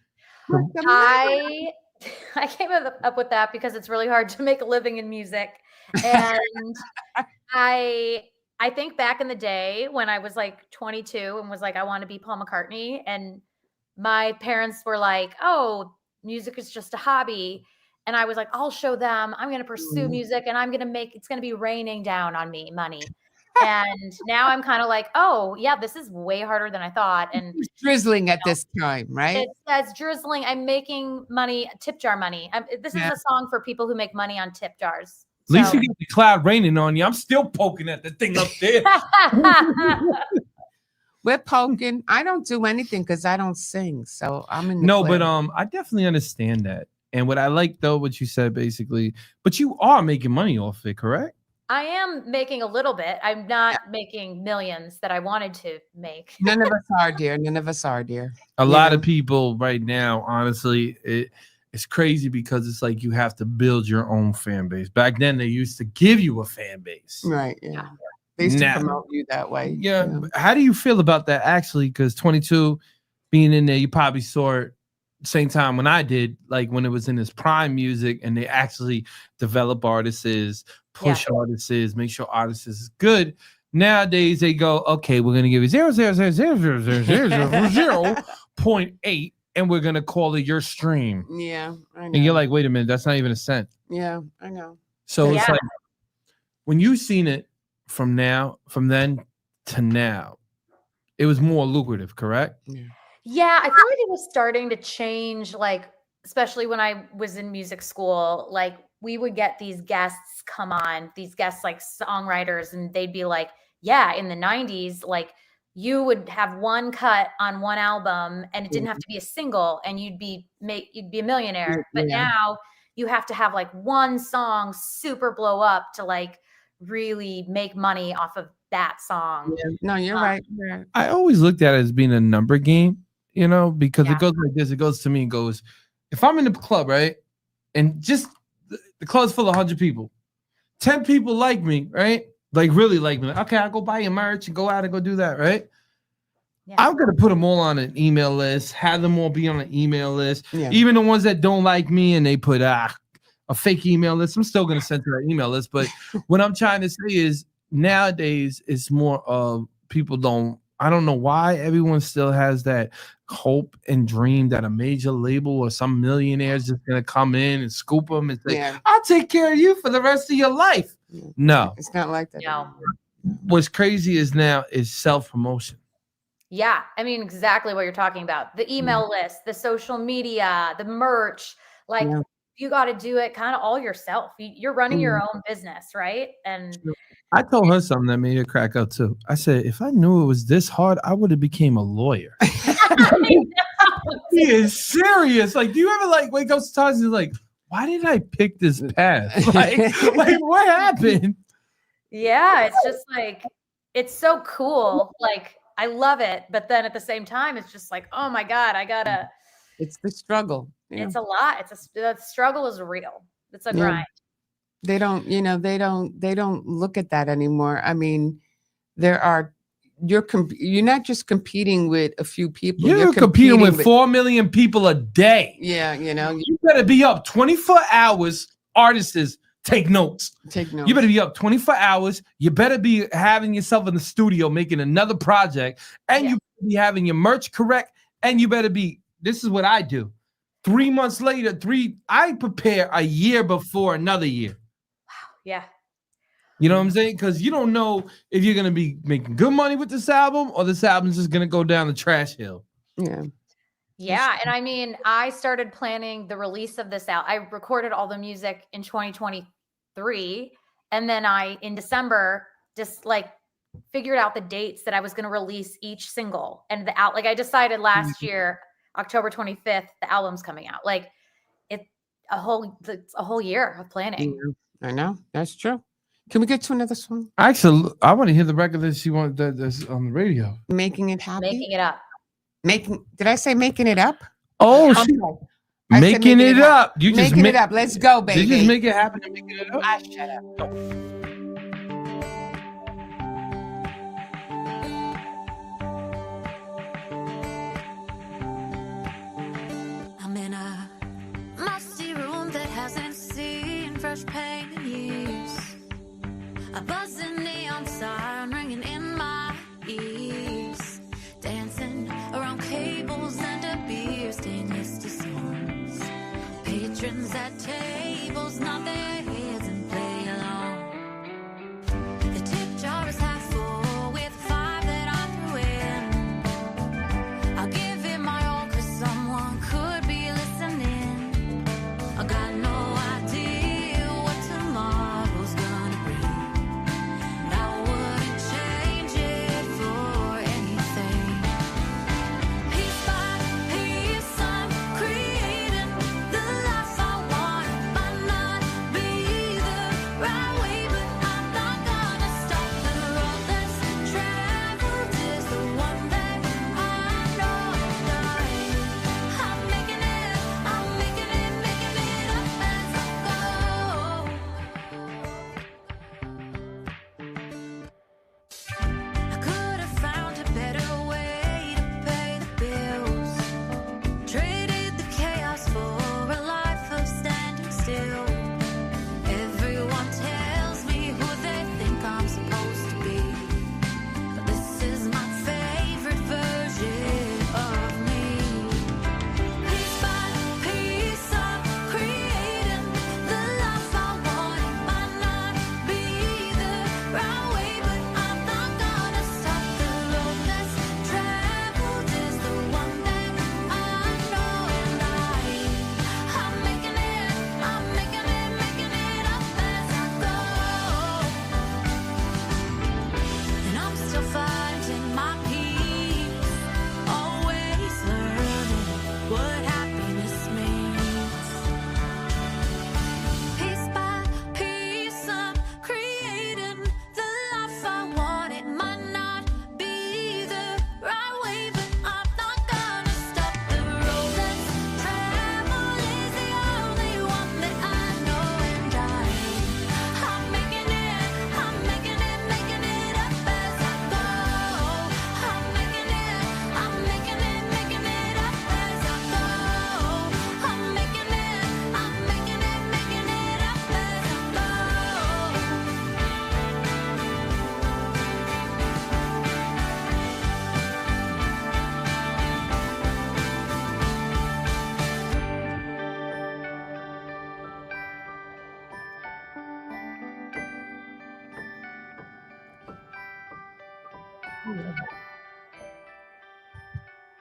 I came up with that because it's really hard to make a living in music, and I think back in the day when I was like 22 and was like, I want to be Paul McCartney, and my parents were like, oh, music is just a hobby. And I was like, I'll show them. I'm going to pursue music, and I'm going to it's going to be raining down on me money. And now I'm kind of like, oh, yeah, this is way harder than I thought. And It's drizzling at this time, right? it says drizzling. I'm making money, tip jar money. This is a song for people who make money on tip jars. At least you get the cloud raining on you. I'm still poking at the thing up there. We're poking. I don't do anything because I don't sing. So I'm in the No, clear. but I definitely understand that. And what I like though, what you said basically, but you are making money off it, correct? I am making a little bit. I'm not making millions that I wanted to make. None of us are, dear. None of us are, dear. A lot of people right now, honestly, it's crazy because it's like you have to build your own fan base. Back then, they used to give you a fan base. Right. Yeah. They used to promote you that way. Yeah. How do you feel about that actually? Because 22 being in there, you probably saw it same time when I did, like when it was in its prime music, and they actually develop artists, push artists, make sure artists is good. Nowadays they go, okay, we're gonna give you 0.8, and we're gonna call it your stream. Yeah, I know. And you're like, wait a minute, that's not even a cent. Yeah, I know. So it's like when you seen it from then to now, it was more lucrative, correct? Yeah, I feel like it was starting to change, like, especially when I was in music school, like we would get these guests come on, these guests like songwriters, and they'd be like, yeah, in the 90s, like you would have one cut on one album and it didn't have to be a single and you'd be a millionaire. But now you have to have like one song super blow up to like really make money off of that song. Yeah. No, you're right. Yeah. I always looked at it as being a number game, because Yeah. it goes like this. It goes to me and goes, if I'm in the club, right, and just the club's full of 100 people, 10 people like me, right, like really like me. Like, okay, I'll go buy your merch and go out and go do that, right? Yeah. I'm gonna put them all on an email list, have them all be on an email list. Yeah. Even the ones that don't like me and they put a fake email list, I'm still gonna send to that email list. But what I'm trying to say is nowadays it's more of I don't know why everyone still has that hope and dream that a major label or some millionaire is just gonna come in and scoop them and say, I'll take care of you for the rest of your life. Yeah. No, It's not like that. No. what's crazy is now is self-promotion. Yeah, I mean exactly what you're talking about. The email list, the social media, the merch, like Yeah. you got to do it kind of all yourself. You're running your own business, right? And I told her something that made her crack up too. I said, if I knew it was this hard, I would have became a lawyer. He is serious. Like, do you ever like wake up sometimes and you're like, why did I pick this path? Like what happened? yeah, it's just like it's so cool. Like I love it, but then at the same time, it's just like, oh my God, I gotta. It's the struggle. Yeah. It's a lot. The struggle is real. It's a grind. They don't look at that anymore. I mean, you're not just competing with a few people. You're competing with 4 million people a day. Yeah, You better be up 24 hours. Artists, take notes. take notes. You better be up 24 hours. You better be having yourself in the studio making another project. And you better be having your merch correct. And you better be, this is what I do. 3 months later, I prepare a year before another year. Yeah. You know what I'm saying? Because you don't know if you're going to be making good money with this album or this album's just going to go down the trash hill. Yeah. Yeah. And I mean, I started planning the release of this out. I recorded all the music in 2023. And then in December, just like figured out the dates that I was going to release each single. And I decided last year, October 25th, the album's coming out. Like it's a whole year of planning. I know. That's true. Can we get to another song? Actually, I want to hear the record that she wanted that's on the radio. Making It Happy? Making it up. Did I say Making It Up? Oh, I she said making it up. You just Making It Up. Let's go, baby. Did you just make it happen and making it up? Shut up. I'm in a musty room that hasn't seen fresh paint in years. A buzzing neon siren ringing in my ears. Dancing around cables and a beer stained list of songs. Patrons at tables nod their heads and play along. The tip jar is half full with 5 that I threw in. I'll give it my all 'cause someone could be listening. I got no idea what to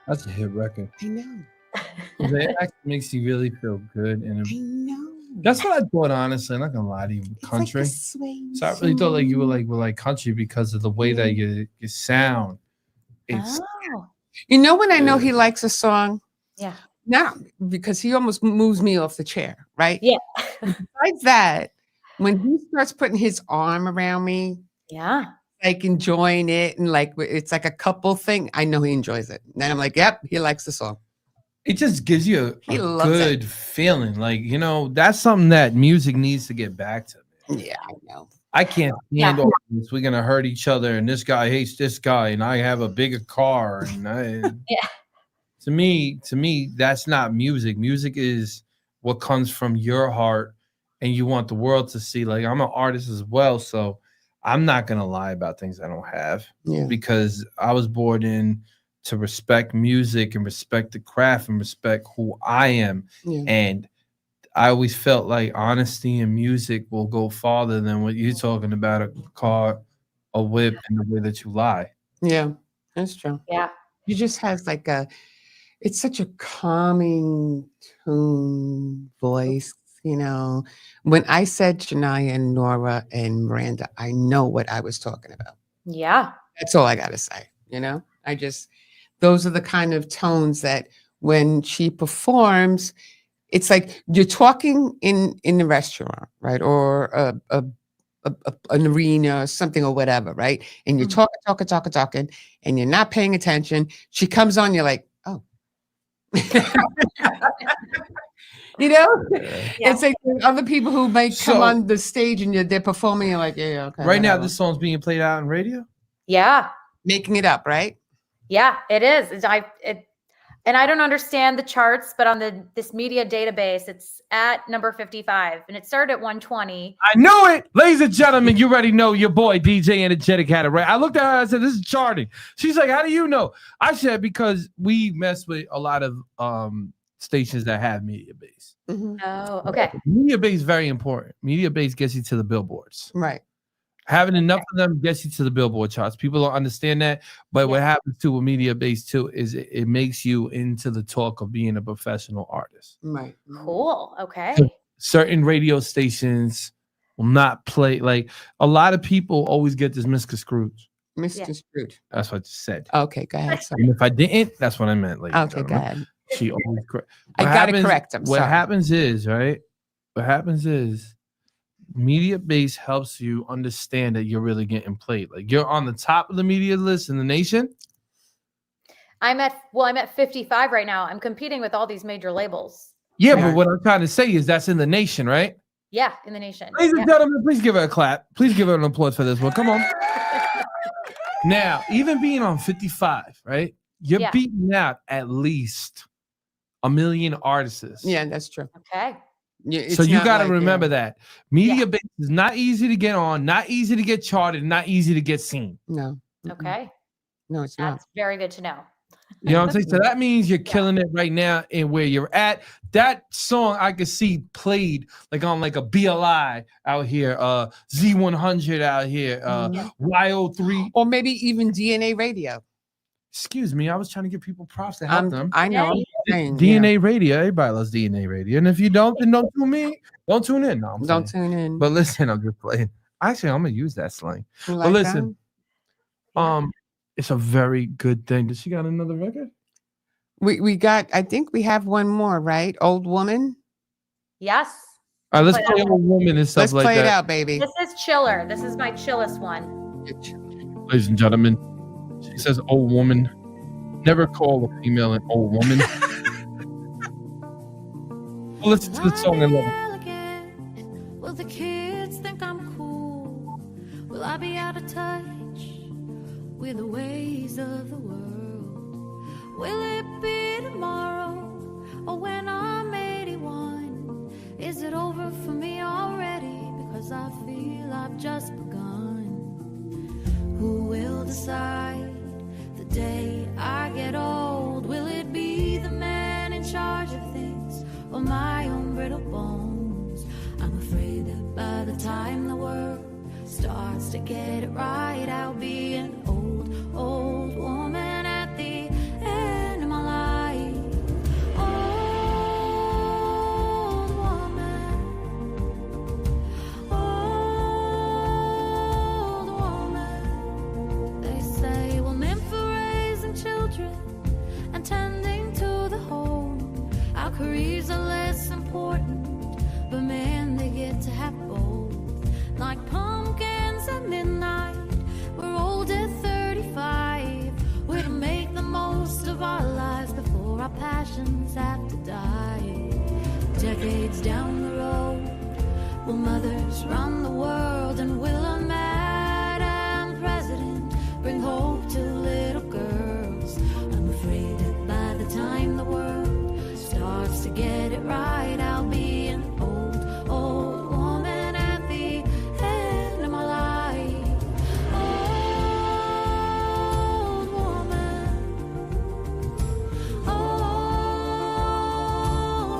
That's a hit record. I know. It actually makes you really feel good, and I know. that's what I thought. Honestly, I'm not gonna lie to you, It's country. Like a swing So I really thought like you were song. like country because of the way that you sound. It's Oh, You know when I know he likes a song? yeah. Now, because he almost moves me off the chair, right? Yeah. Besides that, when he starts putting his arm around me, Yeah. like enjoying it, and like it's like a couple thing, I know he enjoys it. And then I'm like, yep, he likes the song. it just gives you He a loves good feeling. Like, that's something that music needs to get back to. Yeah, I know. I can't stand all this. We're gonna hurt each other, and this guy hates this guy, and I have a bigger car. And Yeah. to me, that's not music. Music is what comes from your heart, and you want the world to see. Like, I'm an artist as well, so I'm not gonna lie about things I don't have. Yeah. Because I was born in to respect music and respect the craft and respect who I am. Yeah. And I always felt like honesty in music will go farther than what you're talking about, a car, a whip, and the way that you lie. Yeah, that's true. Yeah. He just has like it's such a calming tone voice, When I said Shania and Nora and Miranda, I know what I was talking about. Yeah. That's all I got to say, those are the kind of tones that when she performs, it's like you're talking in the restaurant, right? Or an arena or something or whatever, right? And you're talking, and you're not paying attention. She comes on, you're like, oh. It's like other people who may come on the stage and they're performing, you're like, yeah, okay. Right now, this song's being played out on radio? Yeah. Making it up, right? Yeah, it is. And I don't understand the charts, but on this media database, it's at number 55, and it started at 120. I knew it, ladies and gentlemen. You already know your boy DJ Energetic had it right. I looked at her. I said, "This is charting." She's like, "How do you know?" I said, "Because we mess with a lot of stations that have media base." Mm-hmm. Oh, okay. Media base is very important. Media base gets you to the billboards. Right. Having enough of them gets you to the Billboard charts. People don't understand that, but what happens to a media base too is it makes you into the talk of being a professional artist. Right. Cool. Okay. Certain radio stations will not play. Like, a lot of people always get this misconstrued. Misconstrued. That's what I just said. Okay, go ahead. Sorry. And if I didn't, that's what I meant. Okay, go ahead. She always correct. I gotta correct him. What happens is, right? What happens is, media base helps you understand that you're really getting played. Like, you're on the top of the media list in the nation. I'm at 55 right now. I'm competing with all these major labels. Yeah, but what I'm trying to say is that's in the nation, right? Yeah, in the nation. Ladies and gentlemen, please give her a clap. Please give her an applause for this one. Come on. Now, even being on 55, right? You're beating out at least 1 million artists. Yeah, that's true. Okay. Yeah, so you got to remember that media base is not easy to get on, not easy to get charted, not easy to get seen. No. Okay. No, it's not. That's very good to know. You know what I'm saying? So that means you're killing it right now and where you're at. That song I could see played like on like a BLI out here, Z100 out here, Y03. Or maybe even DNA radio. Excuse me, I was trying to give people props to help them. I know. DNA radio, everybody loves DNA radio. And if you don't, then don't tune in. Don't tune in. No, don't tune in. But listen, I'm just playing. Actually, I'm gonna use that slang. Like but listen, it's a very good thing. Does she got another record? We got, I think we have one more, right? Old Woman. Yes. All right, let's play Old Woman and stuff like that. Let's play it out, baby. This is chiller. This is my chillest one. Ladies and gentlemen, she says old woman. Never call a female an old woman. Well, listen to the song and love it. Will the kids think I'm cool? Will I be out of touch with the ways of the world? Will it be tomorrow or when I'm 81? Is it over for me already? Because I feel I've just begun. Who will decide the day I get old? Will it be the man in charge of things or my own brittle bones? I'm afraid that by the time the world starts to get it right, I'll be an old generations have to die. Decades down the road, will mothers run the world, and will a madam president bring hope to little girls? I'm afraid that by the time the world starts to get it right, I'll be an old, old woman at the end of my life. Old woman. Old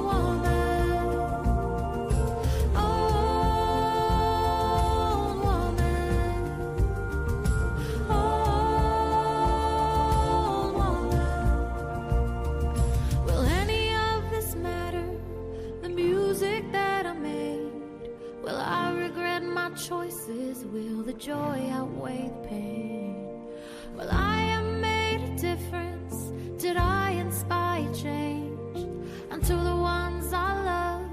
woman. Old woman. Old woman. Will any of this matter? The music that I made? Will I regret my choices? Will the joy outweigh the pain? Will I have made a difference? Did I inspire change? And to the ones I love,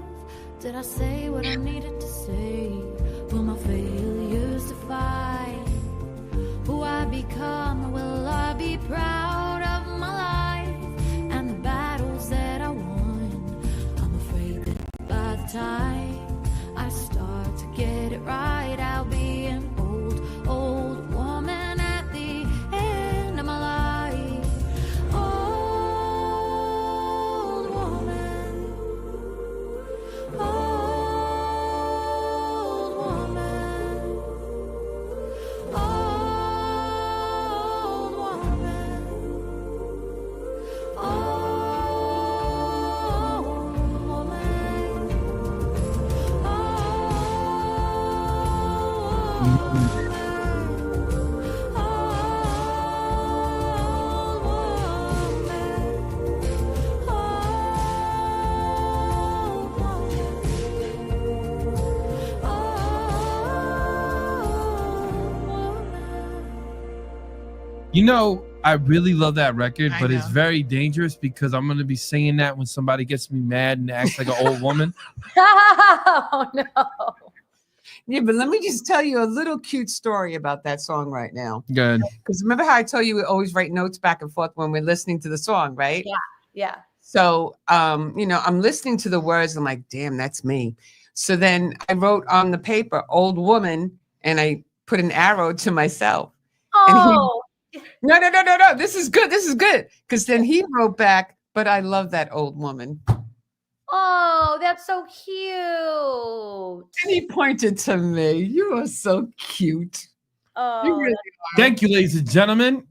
did I say what I needed to say? Will my failures define who I become? Will I be proud of my life and the battles that I won? I'm afraid that by the time I start to get it right, I'll be an old, old woman at the end of my life. Old woman. Old woman. Old woman. Old woman. You know, I really love that record, I but it's know. very dangerous because I'm going to be saying that when somebody gets me mad and acts like an old woman. Oh no. Yeah, but let me just tell you a little cute story about that song right now. Good. Because remember how I told you we always write notes back and forth when we're listening to the song, right? Yeah. Yeah. So, I'm listening to the words. I'm like, damn, that's me. So then I wrote on the paper, old woman, and I put an arrow to myself. And he- Oh, No. This is good. Because then he wrote back, but I love that old woman. oh, that's so cute. And he pointed to me. You are so cute. Oh, You really Thank you, ladies and gentlemen.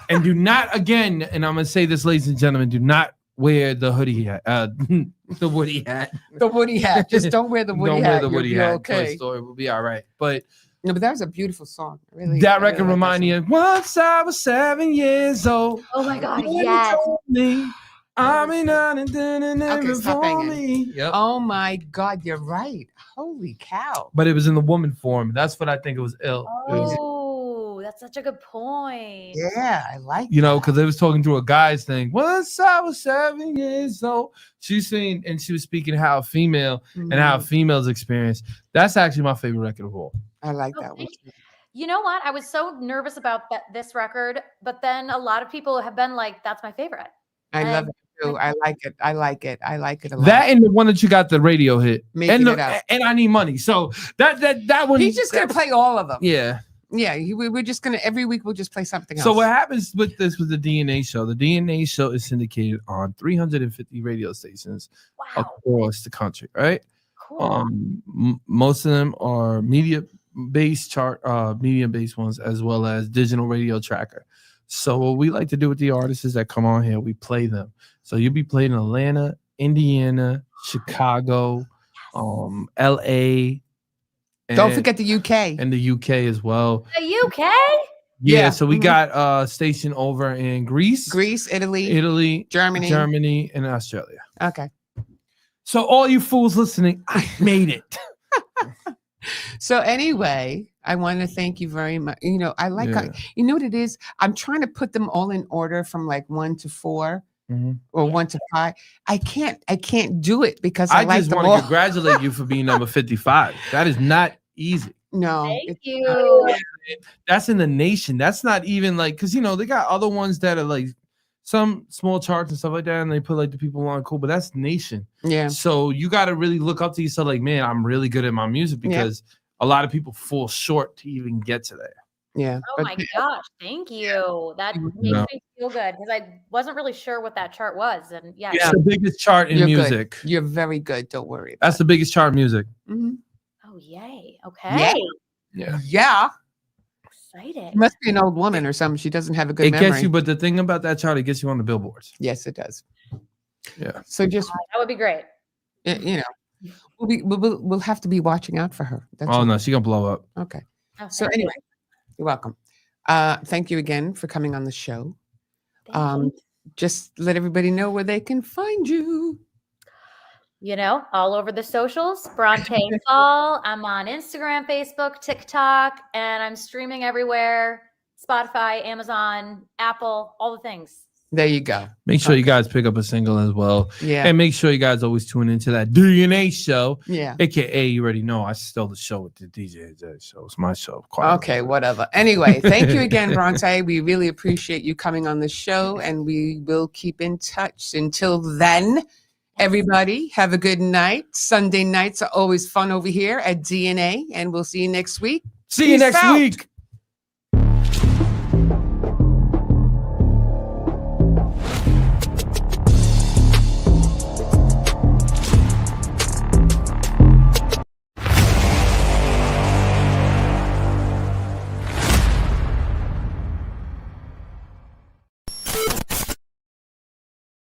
And do not, again, and I'm going to say this, ladies and gentlemen, do not wear the hoodie hat, the Woody hat. The Woody hat. Just don't wear the Woody Don't hat. wear the You'll Woody be hat. okay. Toy Story will be all right. But No, but that was a beautiful song. Really, that I really record like that reminded me song. of once I was 7 years old. oh my God, when you yes. told me I'm in and Okay, stop for hanging. me. Yep. Oh my God, you're right. Holy cow. But it was in the woman form. That's what I think it was ill. It was, Oh, that's such a good point. Yeah, I like you know, that. because it was talking through a guy's thing. Once I was 7 years old. She's saying, and she was speaking how a female and how Mhm. females experience. That's actually my favorite record of all. I like Oh, that one. thank You know what? I was so nervous about this record, but then a lot of people have been like, that's my favorite. I love And- it too. I like it. I like it. I like it a lot. That and the one that you got the radio hit. Making And, It Up. and I Need Money. So that one. He's just gonna play all of them. Yeah. Yeah, we're just gonna every week we'll just play something else. So what happens with this with the DNA show? The DNA show is syndicated on 350 radio stations Wow. across the country, right? Cool. Most of them are media-based ones, as well as digital radio tracker. So what we like to do with the artists is that come on here, we play them. So you'll be played in Atlanta, Indiana, Chicago, LA. Don't forget the UK. And the UK as well. The UK? Yeah, Yeah. so we got a station over in Greece, Italy, Germany, and Australia. Okay. So all you fools listening, I made it. So anyway, I want to thank you very much. You know, I like Yeah. you know what it is? I'm trying to put them all in order from like 1 to 4 or 1 to 5. I can't do it because I like just them want all. to congratulate you for being number 55. That is not easy. No. Thank you. That's in the nation. That's not even like, because you know they got other ones that are like some small charts and stuff like that, and they put like the people on cool, but that's nation. Yeah. So you got to really look up to yourself, like, man, I'm really good at my music, because a lot of people fall short to even get to there. Yeah. Oh my gosh, thank you. That makes me feel good, because I wasn't really sure what that chart was, and It's the biggest chart in music. You're very good. Don't worry. That's the biggest chart in music. Mm-hmm. Oh yay! Okay. Yeah. Excited. She must be an old woman or something. She doesn't have a good memory. It gets you, but the thing about that chart, it gets you on the billboards. Yes, it does. Yeah. So just that would be great. You know, we'll have to be watching out for her. That's no, she's gonna blow up. Okay. Oh, So anyway, you're welcome. Thank you again for coming on the show. Just let everybody know where they can find you. You know, all over the socials, Bronte Fall. I'm on Instagram, Facebook, TikTok, and I'm streaming everywhere. Spotify, Amazon, Apple, all the things. There you go. Make sure you guys pick up a single as well. Yeah. And make sure you guys always tune into that DNA show. Yeah. AKA, you already know, I stole the show with the DJ show. It's my show. Okay, whatever. Anyway, thank you again, Bronte. We really appreciate you coming on the show, and we will keep in touch. Until then, everybody, have a good night. Sunday nights are always fun over here at DNA, and we'll see you next week. See you Peace next out. week.